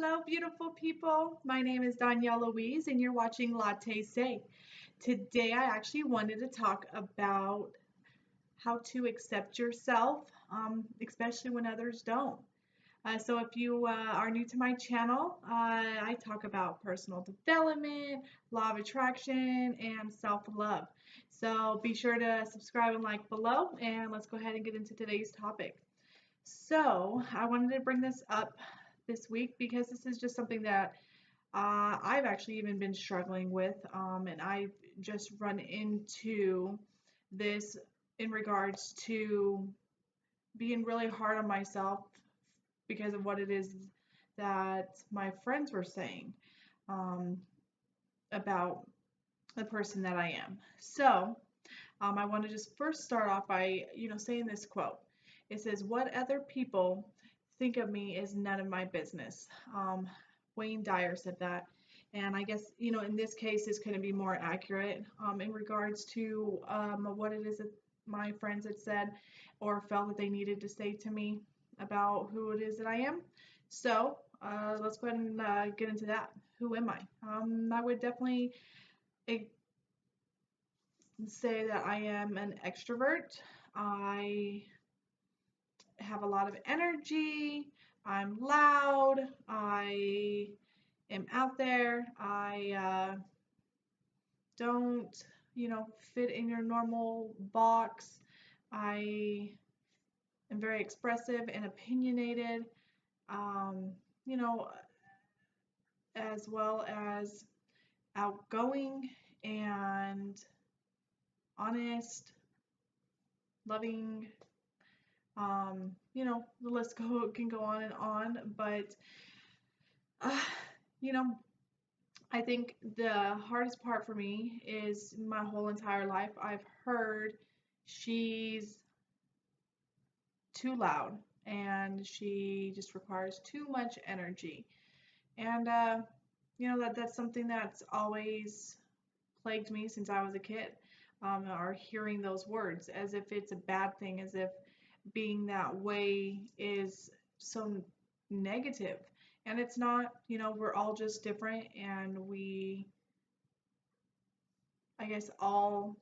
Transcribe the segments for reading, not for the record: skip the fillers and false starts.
Hello, beautiful people. My name is Danielle Louise, and you're watching Latte Say. Today, I actually wanted to talk about how to accept yourself, especially when others don't. So, if you are new to my channel, I talk about personal development, law of attraction, and self love. So, be sure to subscribe and like below, and let's go ahead and get into today's topic. So, I wanted to bring this up this week because this is just something that I've actually even been struggling with, and I've just run into this in regards to being really hard on myself because of what it is that my friends were saying um, about the person that I am. So, I want to just first start off by, saying this quote. It says, "What other people think of me is none of my business." Wayne Dyer said that. And I guess, in this case, this couldn't be more accurate in regards to what it is that my friends had said or felt that they needed to say to me about who it is that I am. So let's go ahead and get into that. Who am I? I would definitely say that I am an extrovert. I have a lot of energy. I'm loud. I am out there. I don't, fit in your normal box. I am very expressive and opinionated, um, you know, as well as outgoing and honest, loving. The list can go on and on, but uh, you know, I think the hardest part for me is my whole entire life I've heard she's too loud and she just requires too much energy. And that's something that's always plagued me since I was a kid. Or hearing those words as if it's a bad thing, as if being that way is so negative. And it's not, we're all just different and we, I guess, all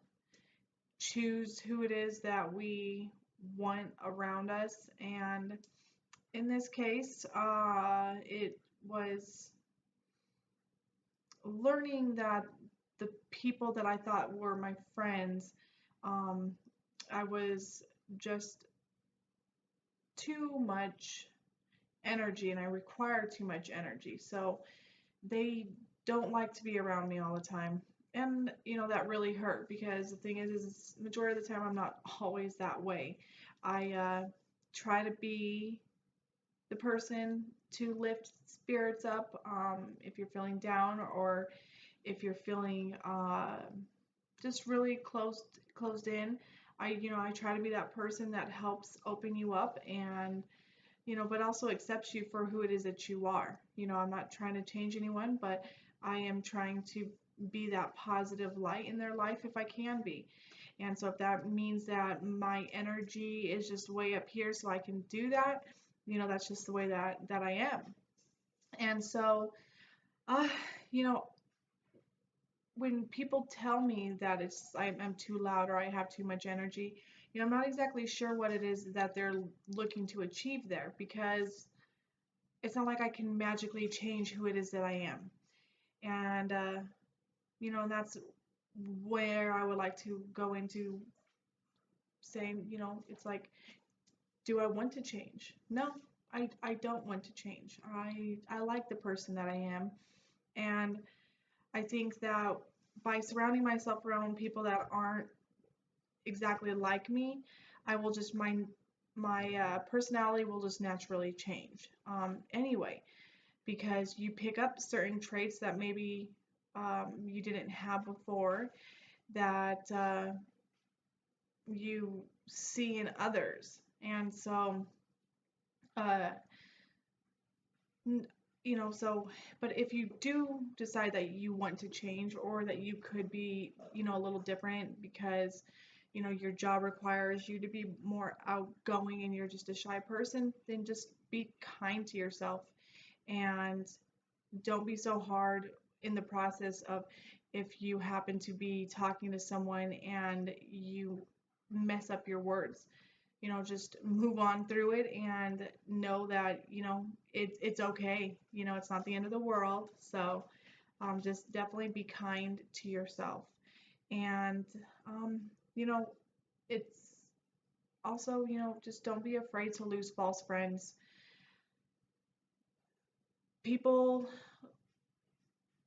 choose who it is that we want around us. And in this case, it was learning that the people that I thought were my friends, um, I was just too much energy and I require too much energy. So they don't like to be around me all the time. And that really hurt because the thing is majority of the time I'm not always that way. I try to be the person to lift spirits up if you're feeling down or if you're feeling just really closed in. I try to be that person that helps open you up and but also accepts you for who it is that you are. I'm not trying to change anyone, but I am trying to be that positive light in their life if I can be. And so if that means that my energy is just way up here so I can do that, that's just the way that I am. And so, uh, you know, when people tell me that I'm too loud or I have too much energy, I'm not exactly sure what it is that they're looking to achieve there because it's not like I can magically change who it is that I am. And and that's where I would like to go into saying, it's like, do I want to change? No, I don't want to change. I like the person that I am. And I think that by surrounding myself around people that aren't exactly like me, I will just my personality will just naturally change. Anyway, because you pick up certain traits that maybe you didn't have before that you see in others, and so uh, so, but if you do decide that you want to change or that you could be, a little different because, your job requires you to be more outgoing and you're just a shy person, then just be kind to yourself And don't be so hard in the process of if you happen to be talking to someone and you mess up your words. Just move on through it and know that, it's okay. It's not the end of the world. So just definitely be kind to yourself. And, um, you know, it's also, just don't be afraid to lose false friends. People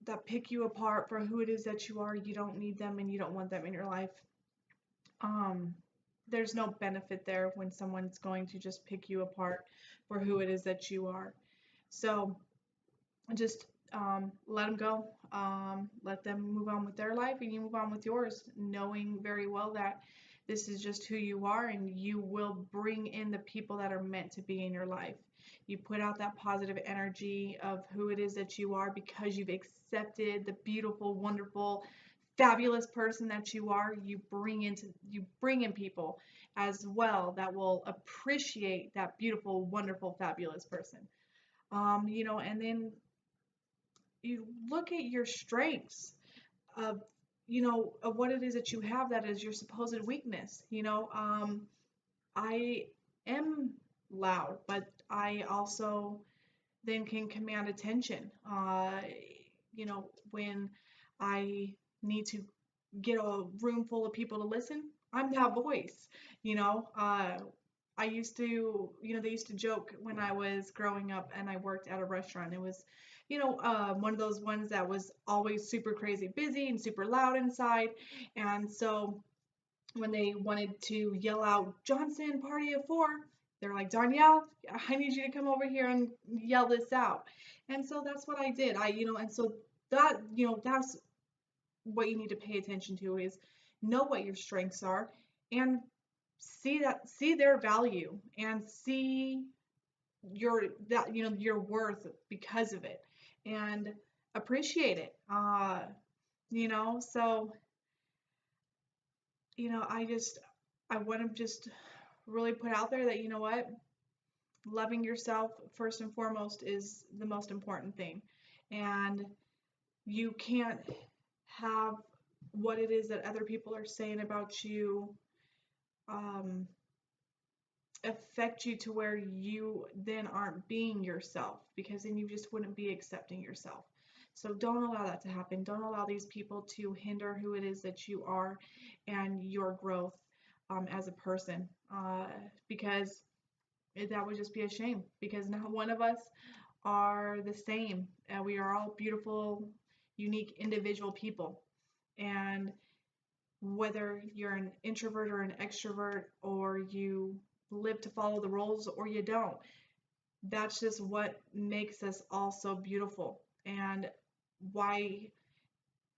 that pick you apart for who it is that you are, you don't need them and you don't want them in your life. Um, there's no benefit there when someone's going to just pick you apart for who it is that you are. So just let them go. Let them move on with their life and you move on with yours, knowing very well that this is just who you are and you will bring in the people that are meant to be in your life. You put out that positive energy of who it is that you are because you've accepted the beautiful, wonderful, fabulous person that you are. You bring in people as well that will appreciate that beautiful, wonderful, fabulous person. And then you look at your strengths of of what it is that you have that is your supposed weakness. I am loud, but I also then can command attention. When I need to get a room full of people to listen, I'm that voice. I used to, they used to joke when I was growing up and I worked at a restaurant. It was, one of those ones that was always super crazy busy and super loud inside. And so when they wanted to yell out Johnson party of four, they're like, Danielle, I need you to come over here and yell this out. And so that's what I did. And so that's what you need to pay attention to is know what your strengths are and see their value and see your worth because of it and appreciate it. So I want to just really put out there that, what, loving yourself first and foremost is the most important thing. And you can't have what it is that other people are saying about you um, affect you to where you then aren't being yourself, because then you just wouldn't be accepting yourself. So don't allow that to happen. Don't allow these people to hinder who it is that you are and your growth as a person, because that would just be a shame, because not one of us are the same. We are all beautiful, unique, individual people. And whether you're an introvert or an extrovert, or you live to follow the rules or you don't, that's just what makes us all so beautiful and why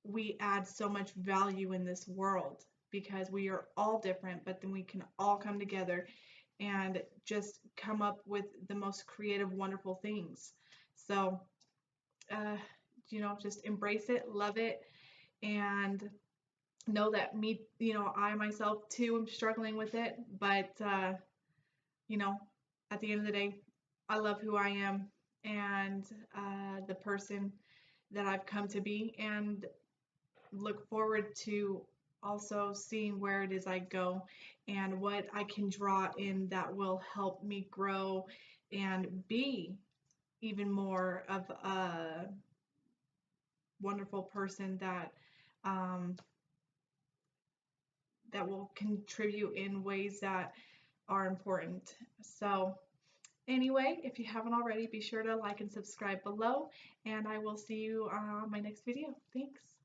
we add so much value in this world, because we are all different, but then we can all come together and just come up with the most creative, wonderful things. So, uh, just embrace it, love it, and know that I myself too am struggling with it, but you know, at the end of the day, I love who I am and the person that I've come to be, and look forward to also seeing where it is I go and what I can draw in that will help me grow and be even more of a wonderful person um, that will contribute in ways that are important. So, anyway, if you haven't already, be sure to like and subscribe below, and I will see you on my next video. Thanks.